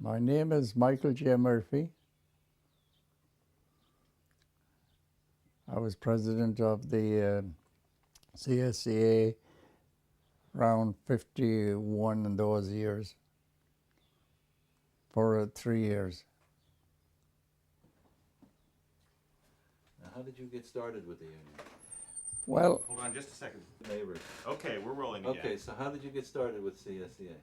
My name is Michael J. Murphy. I was president of the CSEA around 51 in those years for 3 years. Now, how did you get started with the union? Well, Hold on just a second. Neighbors. Okay, we're rolling again. Okay, so how did you get started with CSEA?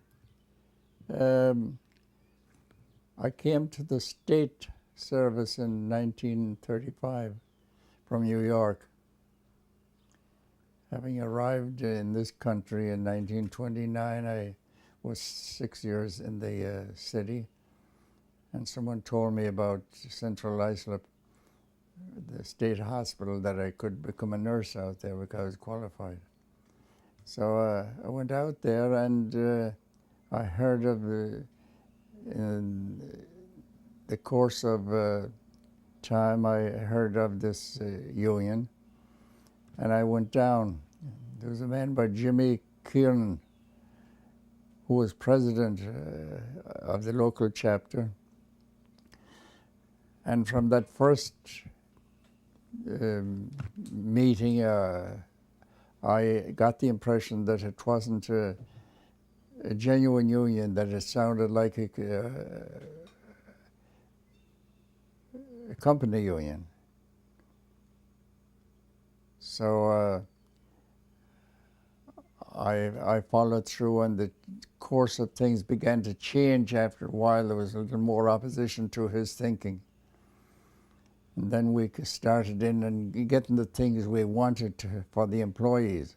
I came to the state service in 1935 from New York. Having arrived in this country in 1929, I was 6 years in the city, and someone told me about Central Islip, the state hospital, that I could become a nurse out there because I was qualified. So I went out there, and I heard of in the course of time, I heard of this union, and I went down. There was a man by Jimmy Kieran who was president of the local chapter. And from that first meeting, I got the impression that it wasn't a genuine union, that it sounded like a company union. So I followed through, and the course of things began to change after a while. There was a little more opposition to his thinking. And then we started in and getting the things we wanted for the employees.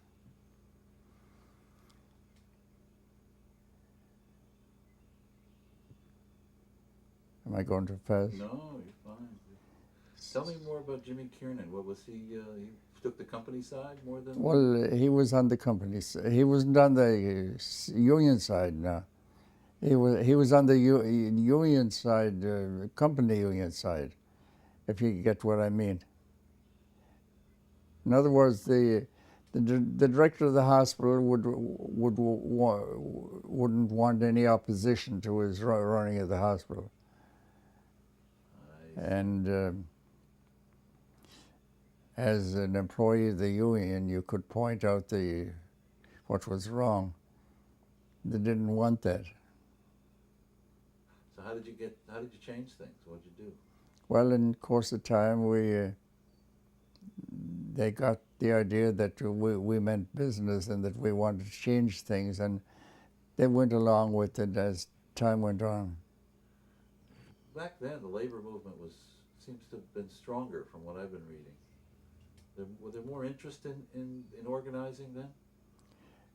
Am I going too fast? No, you're fine. Tell me more about Jimmy Kiernan. What was he took the company side more than... Well, he was on the company side. He wasn't on the union side, no. He was on the union side, company union side, if you get what I mean. In other words, the director of the hospital wouldn't want any opposition to his running of the hospital. And as an employee of the union, you could point out what was wrong. They didn't want that. So how did you change things? What did you do? Well, in the course of time, they got the idea that we meant business and that we wanted to change things, and they went along with it as time went on. Back then, the labor movement seems to have been stronger from what I've been reading. Was there more interest in organizing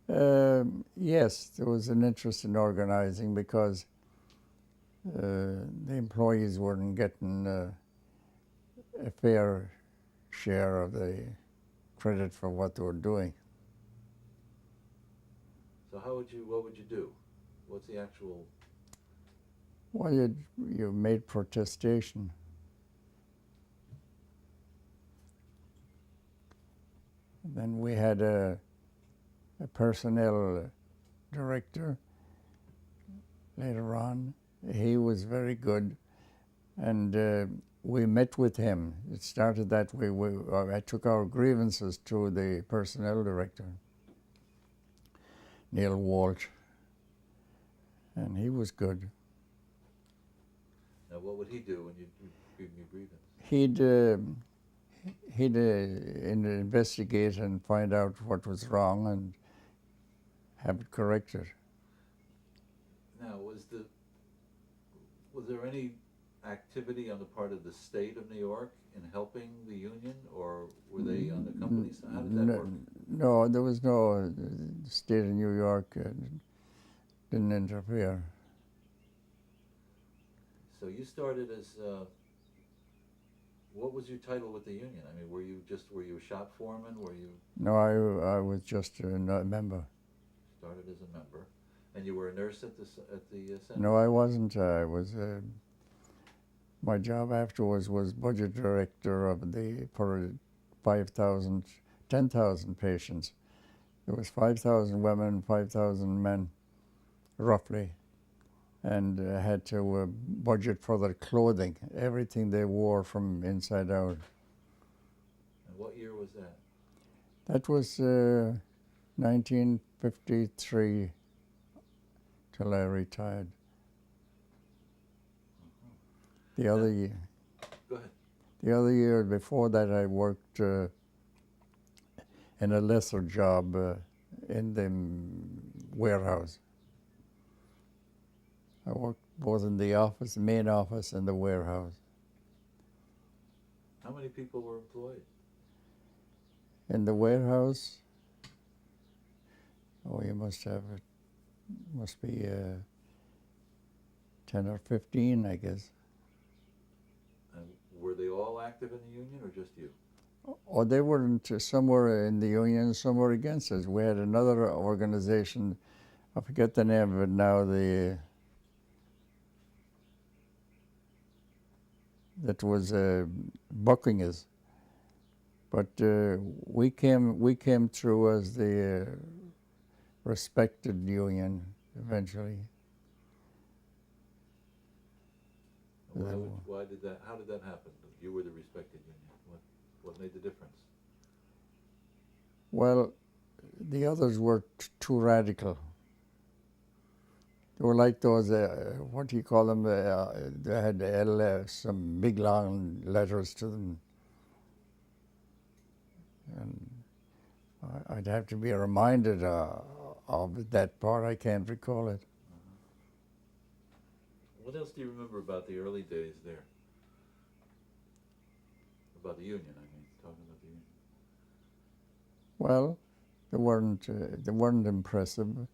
then? Yes, there was an interest in organizing because the employees weren't getting a fair share of the credit for what they were doing. So what would you do? What's the actual... Well, you made protestation. And then we had a personnel director later on. He was very good, and we met with him. It started that way. I took our grievances to the personnel director, Neil Walsh, and he was good. Now, what would he do when you give him your grievance? He'd investigate and find out what was wrong and have it corrected. Now, was there any activity on the part of the state of New York in helping the union, or were they on the company side? How did that work? No, there was no state of New York didn't interfere. So you started as, what was your title with the union? I mean, were you a shop foreman? Were you... No, I was just a member. Started as a member. And you were a nurse at the center? No, I wasn't. I was, my job afterwards was budget director for 10,000 patients. There was 5,000 women, 5,000 men, roughly. and had to budget for their clothing, everything they wore from inside out. And what year was that? That was 1953 till I retired. The other year, Go ahead. the other year before that, I worked in a lesser job in the warehouse. I worked both in the office, main office, and the warehouse. How many people were employed? In the warehouse, you must be 10 or 15, I guess. And were they all active in the union or just you? Or they weren't. Some were in the union, some were against us. We had another organization, I forget the name of it now, that was bucking us. But we came through as the respected union eventually. Why did that? How did that happen? You were the respected union. What made the difference? Well, the others were too radical. They were like those, what do you call them? They had some big long letters to them. And I'd have to be reminded of that part. I can't recall it. What else do you remember about the early days there? About the union, I mean, talking about the union. Well, they weren't impressive.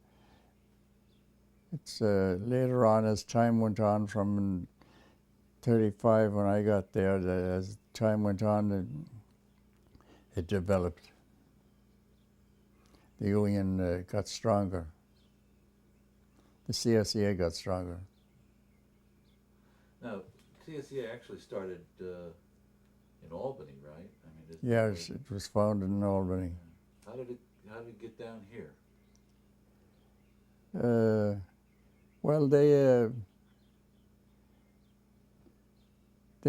It's later on, as time went on, from 35 when I got there, as time went on, it developed. The union got stronger. The CSEA got stronger. Now, CSEA actually started in Albany, right? I mean, Yes, it was founded in Albany. How did it get down here? Well, they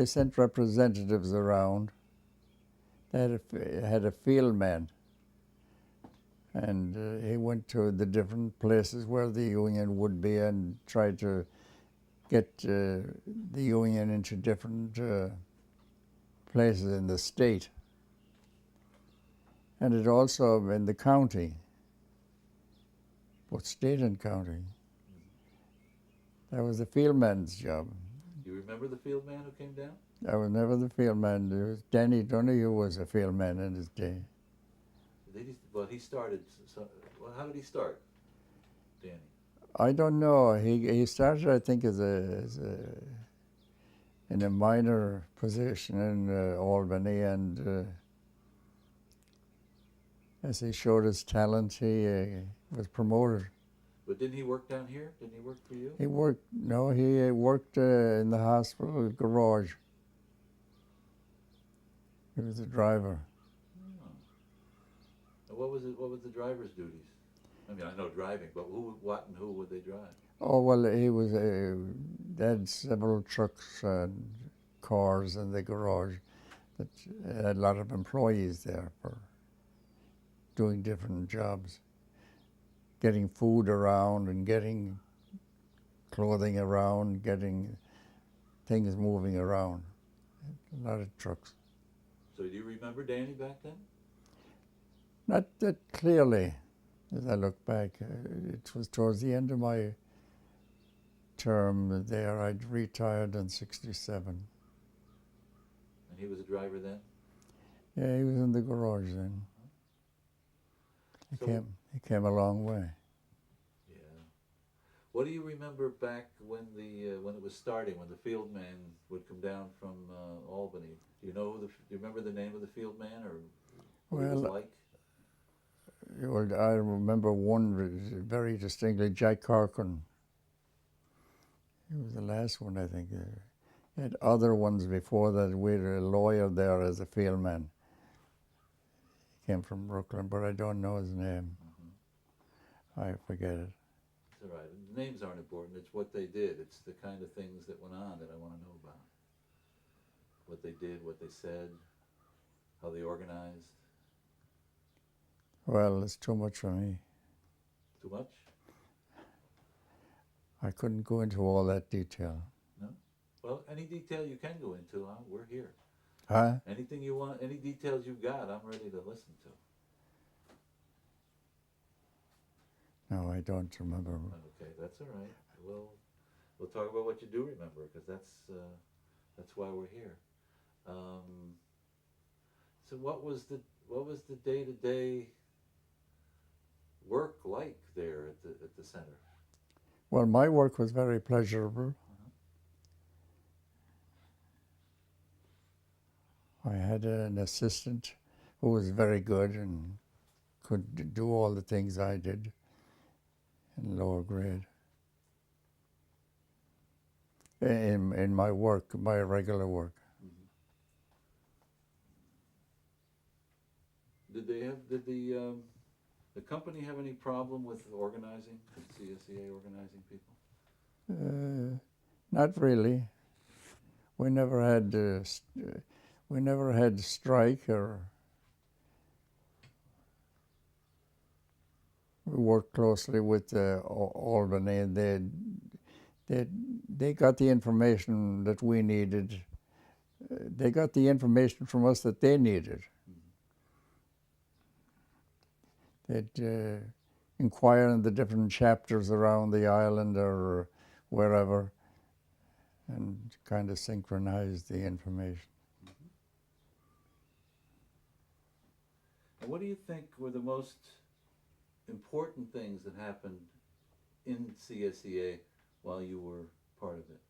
sent representatives around. They had a field man, and he went to the different places where the union would be and tried to get the union into different places in the state, and it also in the county, both state and county. That was the field man's job. You remember the field man who came down? I was never the field man. There was Danny Donahue was a field man in his day. Well, he started. Well, how did he start, Danny? I don't know. He started, I think, in a minor position in Albany, and as he showed his talent, he was promoted. But didn't he work down here? Didn't he work for you? He worked in the hospital garage. He was a driver. And what was the driver's duties? I mean, I know driving, but what and who would they drive? Oh, well, they had several trucks and cars in the garage that had a lot of employees there for doing different jobs, getting food around and getting clothing around, getting things moving around. A lot of trucks. So do you remember Danny back then? Not that clearly, as I look back. It was towards the end of my term there. I'd retired in '67. And he was a driver then? Yeah, he was in the garage then. He came a long way. Yeah. What do you remember back when it was starting, when the field man would come down from Albany? Do you know do you remember the name of the field man or what he was like? Well, I remember one very distinctly, Jack Corcoran. He was the last one, I think. He had other ones before that. We had a lawyer there as a field man. He came from Brooklyn, but I don't know his name. I forget it. all right. The names aren't important. It's what they did. It's the kind of things that went on that I want to know about. What they did, what they said, how they organized. Well, it's too much for me. Too much? I couldn't go into all that detail. No? Well, any detail you can go into, huh? We're here. Huh? Anything you want, any details you've got, I'm ready to listen to. No, I don't remember. Okay, that's all right. We'll talk about what you do remember, because that's why we're here. So what was the day-to-day work like there at the center? Well, my work was very pleasurable. I had an assistant who was very good and could do all the things I did in lower grade. In my work, my regular work. Did the company have any problem with organizing, CSEA organizing people? Not really. We never had strike, or we worked closely with Albany, and they got the information that we needed. They got the information from us that they needed. They'd inquire in the different chapters around the island or wherever, and kind of synchronize the information. And what do you think were the most important things that happened in CSEA while you were part of it?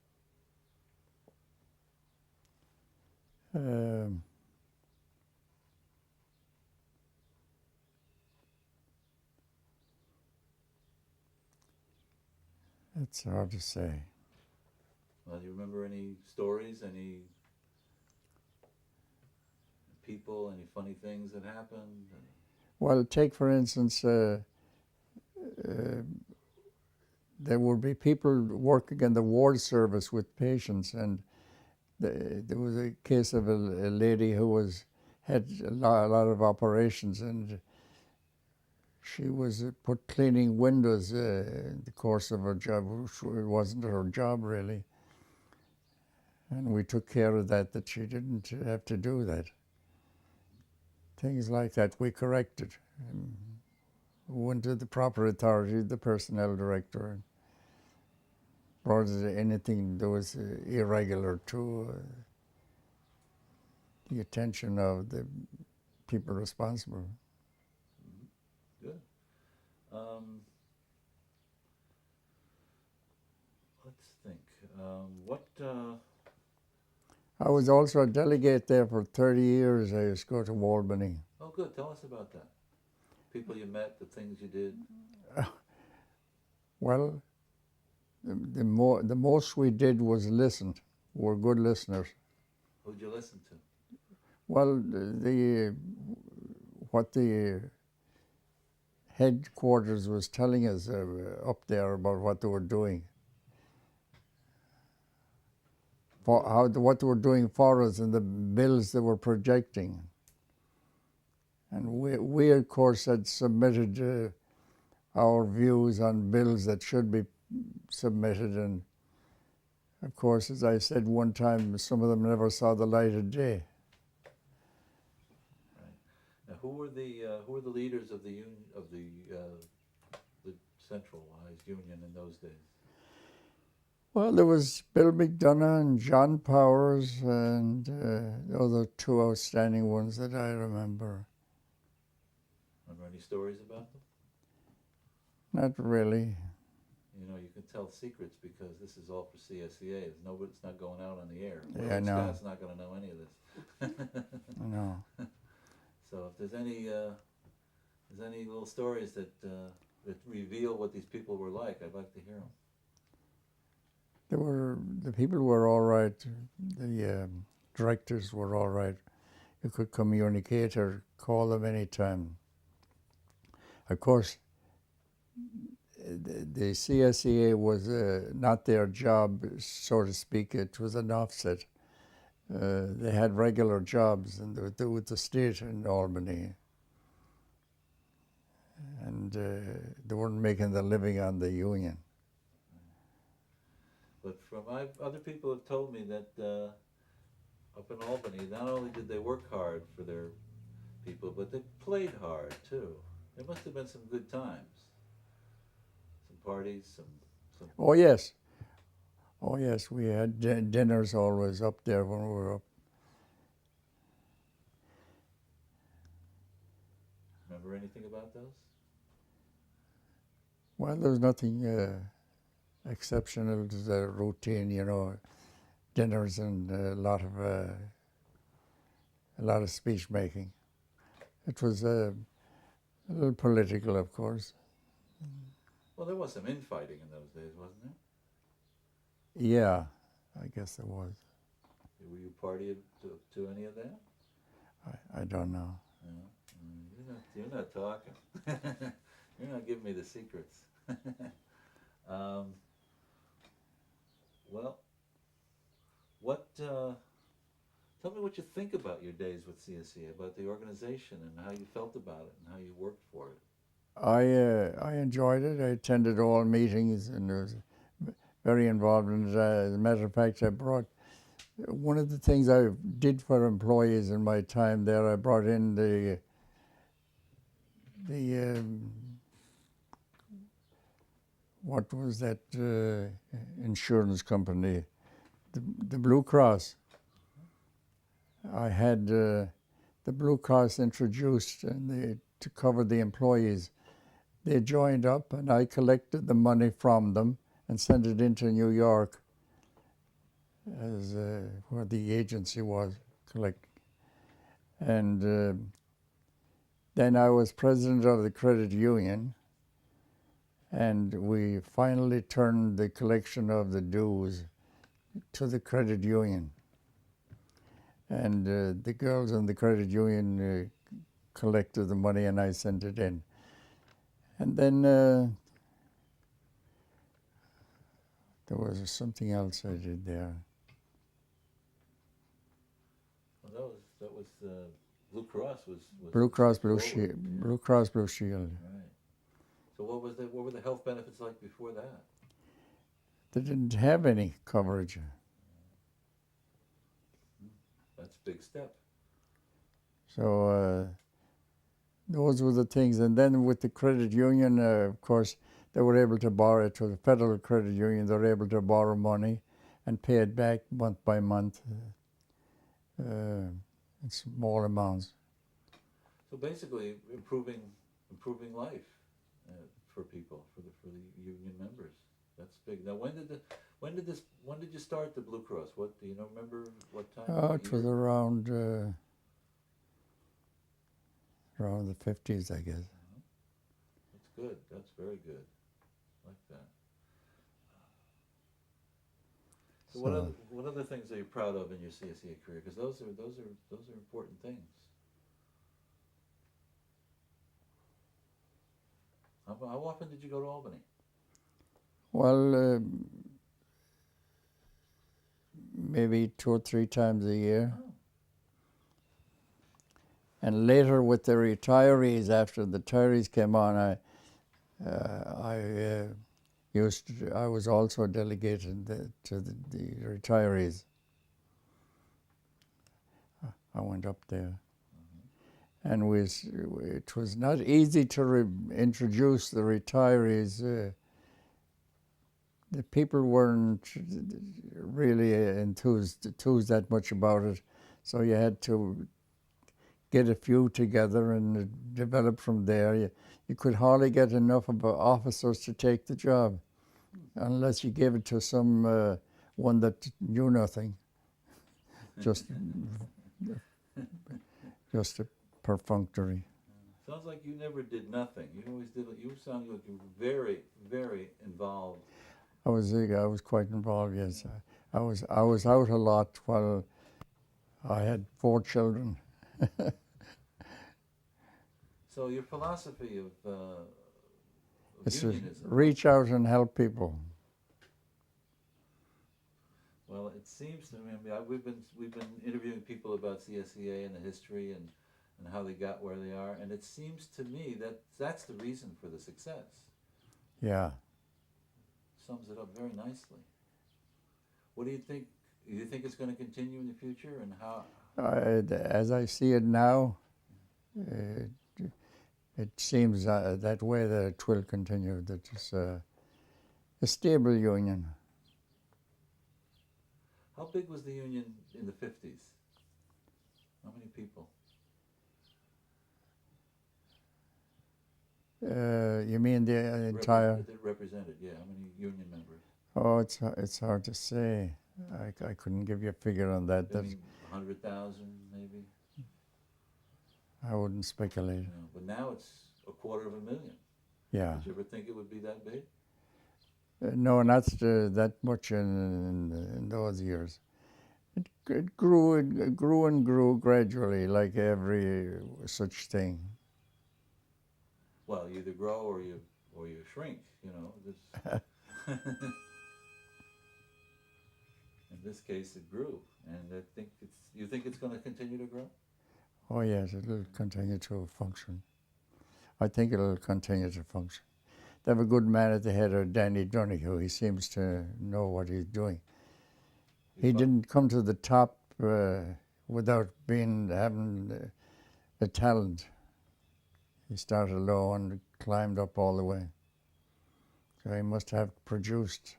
It's hard to say. Well, do you remember any stories, any people, any funny things that happened? Well, take for instance, there would be people working in the ward service with patients, and there was a case of a lady who had a lot of operations, and she was put cleaning windows in the course of her job, which wasn't her job really. And we took care of that she didn't have to do that. Things like that we corrected. And went to the proper authority, the personnel director, and brought anything that was irregular to the attention of the people responsible. Good. Let's think. I was also a delegate there for 30 years. I used to go to Albany. Oh, good. Tell us about that. People you met, the things you did. Well, the most we did was listen. We were good listeners. Who'd you listen to? Well, what the headquarters was telling us up there about what they were doing. What they were doing for us and the bills they were projecting. And we of course had submitted our views on bills that should be submitted, and of course, as I said one time, some of them never saw the light of day. Right. Now, who were the leaders of the centralized union in those days? Well, there was Bill McDonough and John Powers, and the other two outstanding ones that I remember. Remember any stories about them? Not really. You know, you can tell secrets because this is all for CSEA. It's not going out on the air. Yeah, I know. Scott's not going to know any of this. I know. So if there's any little stories that reveal what these people were like, I'd like to hear them. The people were all right. The directors were all right. You could communicate or call them anytime. Of course, the CSEA was not their job, so to speak. It was an offset. They had regular jobs and they were with the state in Albany. And they weren't making the living on the union. But from other people have told me that up in Albany, not only did they work hard for their people, but they played hard too. There must have been some good times, some parties, some. Oh yes, we had dinners always up there when we were up. Remember anything about those? Well, there's nothing exceptional to the routine, you know, dinners and a lot of speech making. It was a little political, of course. Well, there was some infighting in those days, wasn't there? Yeah, I guess there was. Were you party to any of that? I don't know. No? You're not talking. You're not giving me the secrets. Well, tell me what you think about your days with CSEA, about the organization and how you felt about it and how you worked for it. I enjoyed it. I attended all meetings and was very involved in it. As a matter of fact, I brought one of the things I did for employees in my time there. I brought in the what was that insurance company? The Blue Cross. I had the Blue Cross introduced and to cover the employees. They joined up and I collected the money from them and sent it into New York as where the agency was collecting. And then I was president of the credit union, and we finally turned the collection of the dues to the credit union. And the girls in the credit union collected the money and I sent it in. And then there was something else I did there. Well, that was Blue Cross was Blue Cross Blue forward. Shield. Yeah. Blue Cross Blue Shield. Right. So what were the health benefits like before that? They didn't have any coverage. That's a big step. So those were the things. And then with the credit union, of course, they were able to borrow to the federal credit union. They were able to borrow money and pay it back month by month in small amounts. So basically, improving life for people, for the union members. That's big. Now, when did you start the Blue Cross? What do you remember? What time? What It was year? around the 50s, I guess. That's good. That's very good. I like that. So what other things are you proud of in your CSEA career? Because those are important things. How often did you go to Albany? Well, maybe 2 or 3 times a year. Oh. And later with the retirees, after the retirees came on, I was also delegated to the retirees. I went up there. And it was not easy to introduce the retirees. The people weren't really enthused that much about it, so you had to get a few together and develop from there. You could hardly get enough of officers to take the job, unless you gave it to some one that knew nothing, just a perfunctory. Sounds like you never did nothing. You always did. You sound like you were very, very involved. I was quite involved. Yes, I was out a lot while I had 4 children. So your philosophy of It's to unionism. reach out and help people. Well, it seems to me. I mean, we've been interviewing people about CSEA and the history and how they got where they are, and it seems to me that that's the reason for the success. Yeah. Sums it up very nicely. What do you think? Do you think it's going to continue in the future, and how? As I see it now, it seems that way that it will continue, that it's a stable union. How big was the union in the 50s? How many people? You mean the entire? That represented, yeah. How many union members? Oh, it's hard to say. I couldn't give you a figure on that. Maybe 100,000, maybe. I wouldn't speculate. You know, but now it's 250,000. Yeah. Did you ever think it would be that big? No, not that much in those years. It grew and grew gradually, like every such thing. Well, you either grow or you shrink. You know. In this case, it grew, and I think you think it's going to continue to grow? Oh yes, it'll continue to function. I think it'll continue to function. They have a good man at the head of Danny Donoghue. He seems to know what he's doing. He didn't come to the top without having the talent. He started low and climbed up all the way. So he must have produced.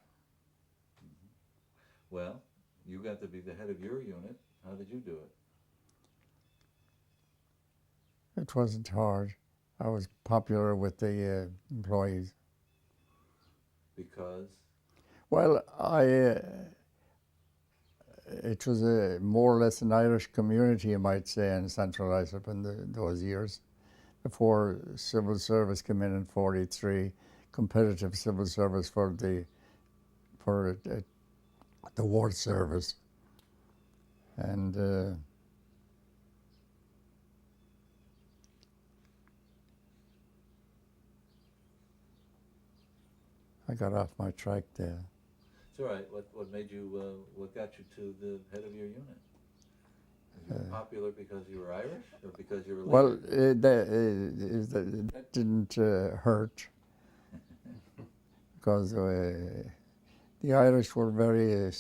Well, you got to be the head of your unit. How did you do it? It wasn't hard. I was popular with the employees. Because? Well, it was more or less an Irish community, you might say, in Central Islip in those years. Before civil service came in 43, competitive civil service for the ward service. And I got off my track there. It's all right. What made you? What got you to the head of your unit? You were popular because you were Irish, or because you were? Well, that didn't hurt, because the Irish were very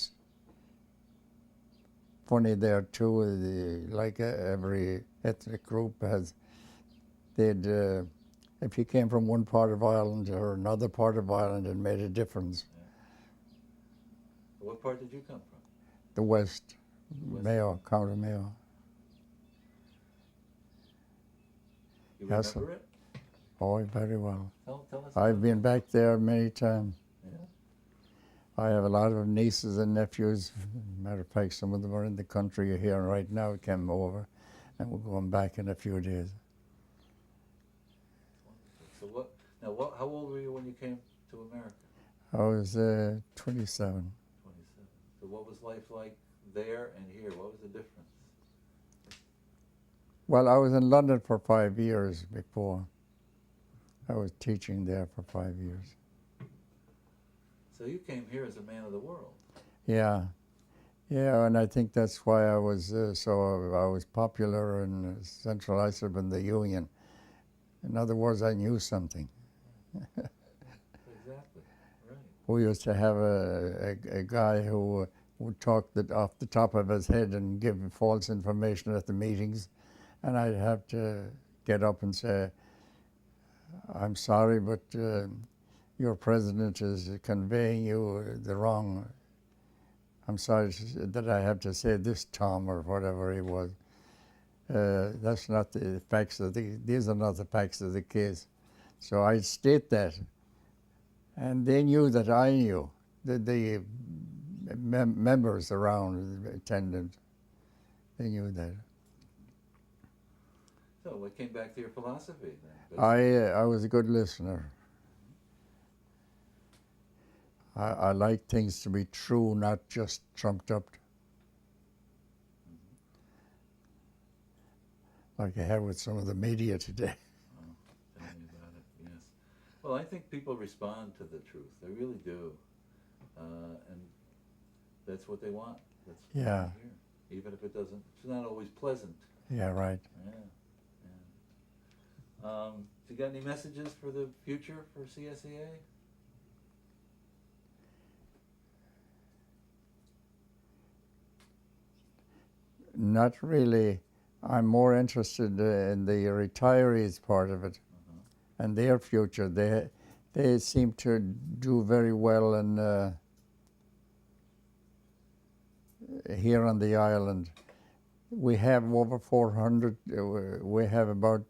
funny there too. Like every ethnic group has, they'd. If you came from one part of Ireland or another part of Ireland, it made a difference. Yeah. What part did you come from? The West, Mayo, County Mayo. You Yes, remember it? Oh, very well. Tell us. I've been back there many times. Yeah. I have a lot of nieces and nephews. Matter of fact, some of them are in the country here right now, came over, and we're going back in a few days. So how old were you when you came to America? I was 27. 27. So what was life like there and here? What was the difference? Well, I was in London for 5 years before. I was teaching there for 5 years. So you came here as a man of the world. Yeah, and I think that's why I was I was popular in Central Islip and the Union. In other words, I knew something. Exactly, right. We used to have a guy who would talk off the top of his head and give false information at the meetings, and I'd have to get up and say, "I'm sorry, but your president is conveying you the wrong. I'm sorry that I have to say this, Tom," or whatever he was. That's not the facts these are not the facts of the case. So I'd state that. And they knew that I knew, the members around, attendant, they knew that. So what came back to your philosophy then? I was a good listener. I like things to be true, not just trumped up. Like I have with some of the media today. Oh, tell me about it, yes. Well, I think people respond to the truth. They really do. And that's what they want. That's what Yeah. they hear. Even if it's not always pleasant. Yeah, right. Yeah. You got any messages for the future for CSEA? Not really. I'm more interested in the retirees part of it and their future. They seem to do very well in here on the island. We have over 400. We have about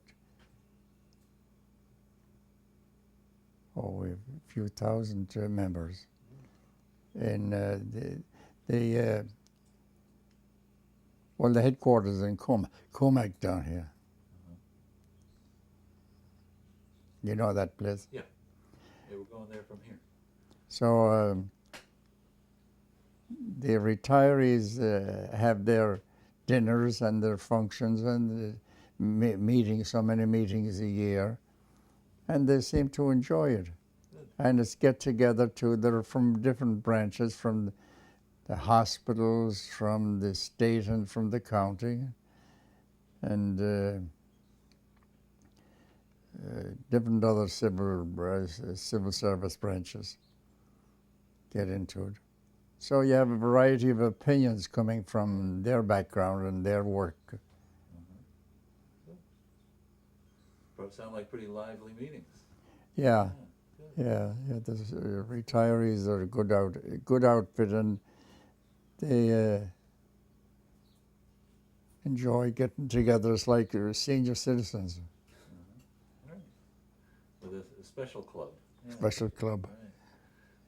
we have a few thousand members in the well, the headquarters in Comac down here. You know that place? Yeah. Yeah, we're going there from here. So the retirees have their dinners and their functions and meetings, so many meetings a year, and they seem to enjoy it. Good. And it's get-together too. They're from different branches, from the hospitals, from the state and from the county, and different other civil service branches get into it. So you have a variety of opinions coming from their background and their work. Probably sound like pretty lively meetings. Yeah, Good. yeah. The retirees are a good outfit, and they enjoy getting together. It's like senior citizens. Right. With a special club. Yeah. Special club. Right.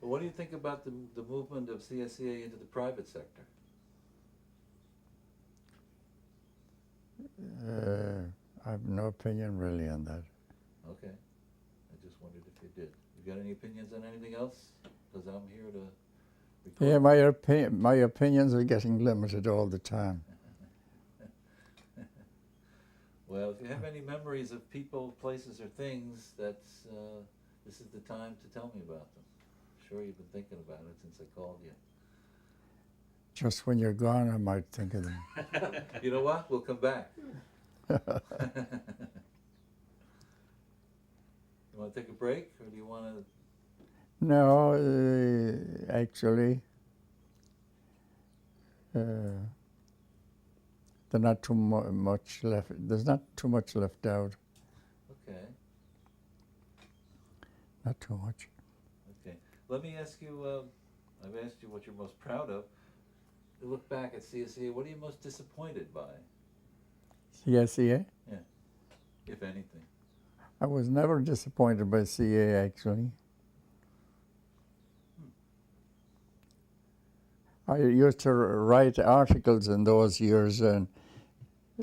Well, what do you think about the movement of CSEA into the private sector? I have no opinion really on that. Okay. I just wondered if you did. You got any opinions on anything else? Because I'm here to record. Yeah, my opinions are getting limited all the time. Well, if you have any memories of people, places, or things, this is the time to tell me about them. I'm sure you've been thinking about it since I called you. Just when you're gone, I might think of them. You know what? We'll come back. You want to take a break, or do you want to? No, actually, there's not too much left. There's not too much left out. Okay. Not too much. Okay. Let me ask you. I've asked you what you're most proud of. You look back at CSEA. What are you most disappointed by, CSEA? if anything? I was never disappointed by CA, actually. I used to write articles in those years, and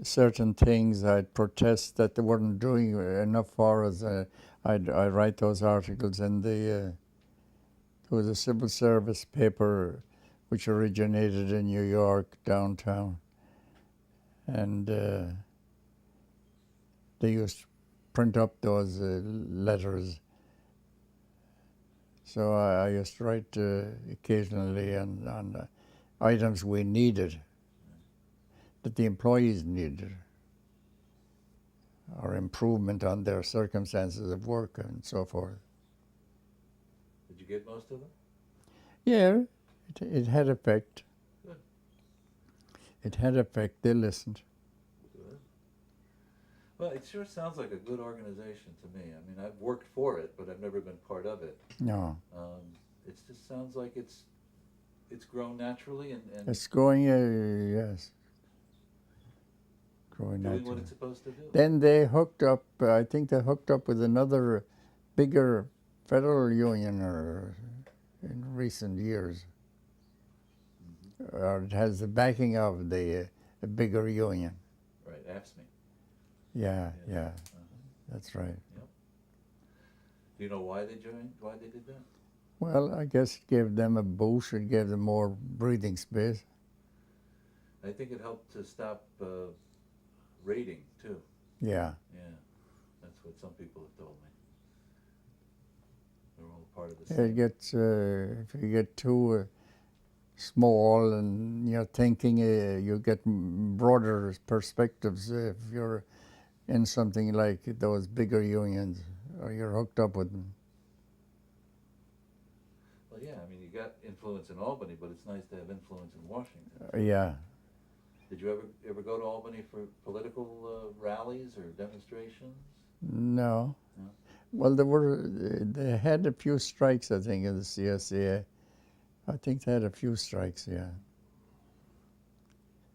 certain things I'd protest that they weren't doing enough for us. I'd write those articles in there was a civil service paper which originated in New York, downtown. And they used to print up those letters. So I used to write occasionally on items we needed, that the employees needed, or improvement on their circumstances of work and so forth. Did you get most of them? Yeah, it had effect. Good. It had effect. They listened. Good. Well, it sure sounds like a good organization to me. I mean, I've worked for it, but I've never been part of it. No, It just sounds like it's grown naturally and it's growing. Yes, growing doing naturally. what it's supposed to do. Then they hooked up. I think they hooked up with another bigger federal union in recent years. Or it has the backing of the bigger union. Right, AFSCME. Yeah, Yeah. yeah, Uh-huh. that's right. Do you know why they joined? Why they did that? Well, I guess it gave them a boost. It gave them more breathing space. I think it helped to stop raiding too. Yeah. Yeah, that's what some people have told me. part of the It city. gets, if you get too small and you're thinking, you get broader perspectives if you're in something like those bigger unions, or you're hooked up with them. Well, yeah, I mean, you got influence in Albany, but it's nice to have influence in Washington. Yeah. Did you ever go to Albany for political rallies or demonstrations? No. No? Well, they had a few strikes, I think, in the CSEA. I think they had a few strikes, yeah.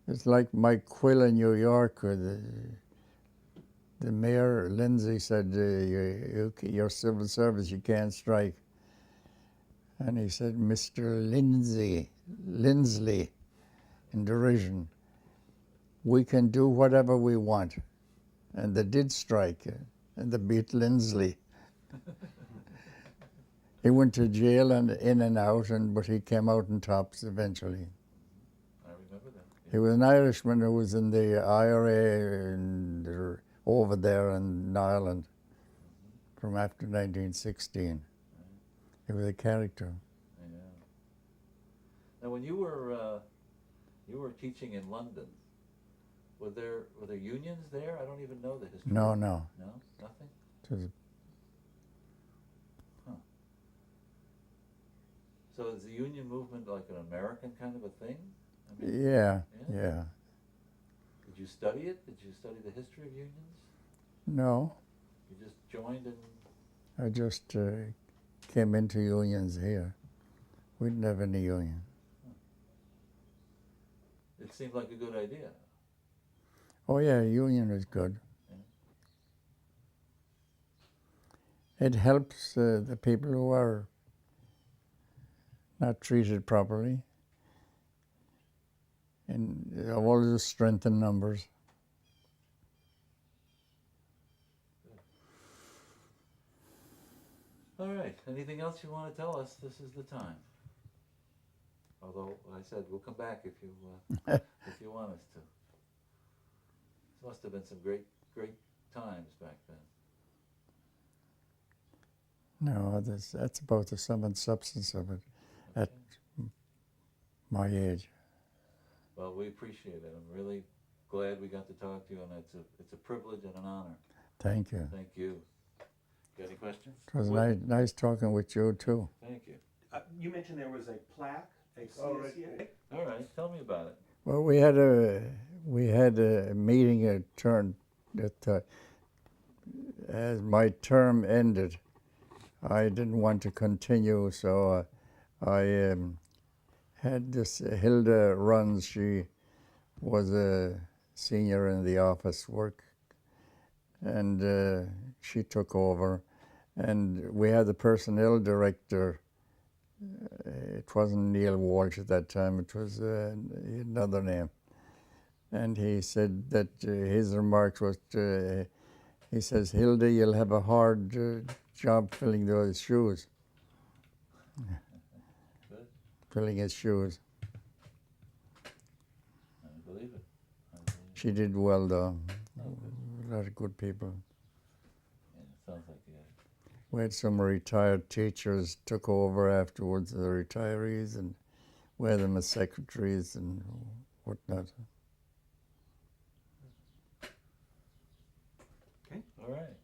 It's like Mike Quill in New York, or the mayor, Lindsay, said, your civil service, you can't strike. And he said, Mr. Lindsley, in derision, we can do whatever we want. And they did strike, and they beat Lindsley. He went to jail and in and out, but he came out on tops eventually. I remember that. Yeah. He was an Irishman who was in the IRA over there in Ireland from after 1916. He was a character. Yeah. Now, when you were teaching in London, were there unions there? I don't even know the history. No, No, nothing. it was, So is the union movement like an American kind of a thing? I mean, yeah. Did you study it? Did you study the history of unions? No, You just joined and I just came into unions here. We didn't have any union. it seemed like a good idea. Oh yeah, union is good. It helps the people who are not treated properly, and always strengthen numbers. All right. Anything else you want to tell us? This is the time. Although I said we'll come back if you if you want us to. This must have been some great times back then. No, that's about the sum and substance of it at my age. Well, we appreciate it. I'm really glad we got to talk to you, and it's a privilege and an honor. Thank you. Thank you. Got any questions? It was nice talking with you too. Thank you. You mentioned there was a plaque, a CSEA. All right. Tell me about it. Well, we had a meeting as my term ended. I didn't want to continue, so I had this Hilda Runs. She was a senior in the office work, and she took over. And we had the personnel director. It wasn't Neil Walsh at that time, it was another name. And he said that his remarks was, he says, Hilda, you'll have a hard job filling those shoes. Good. Filling his shoes. I believe it. She did well though. Oh, good. A lot of good people. Yeah, sounds like you had. We had some retired teachers took over afterwards, the retirees, and we had them as secretaries and whatnot. Okay. All right.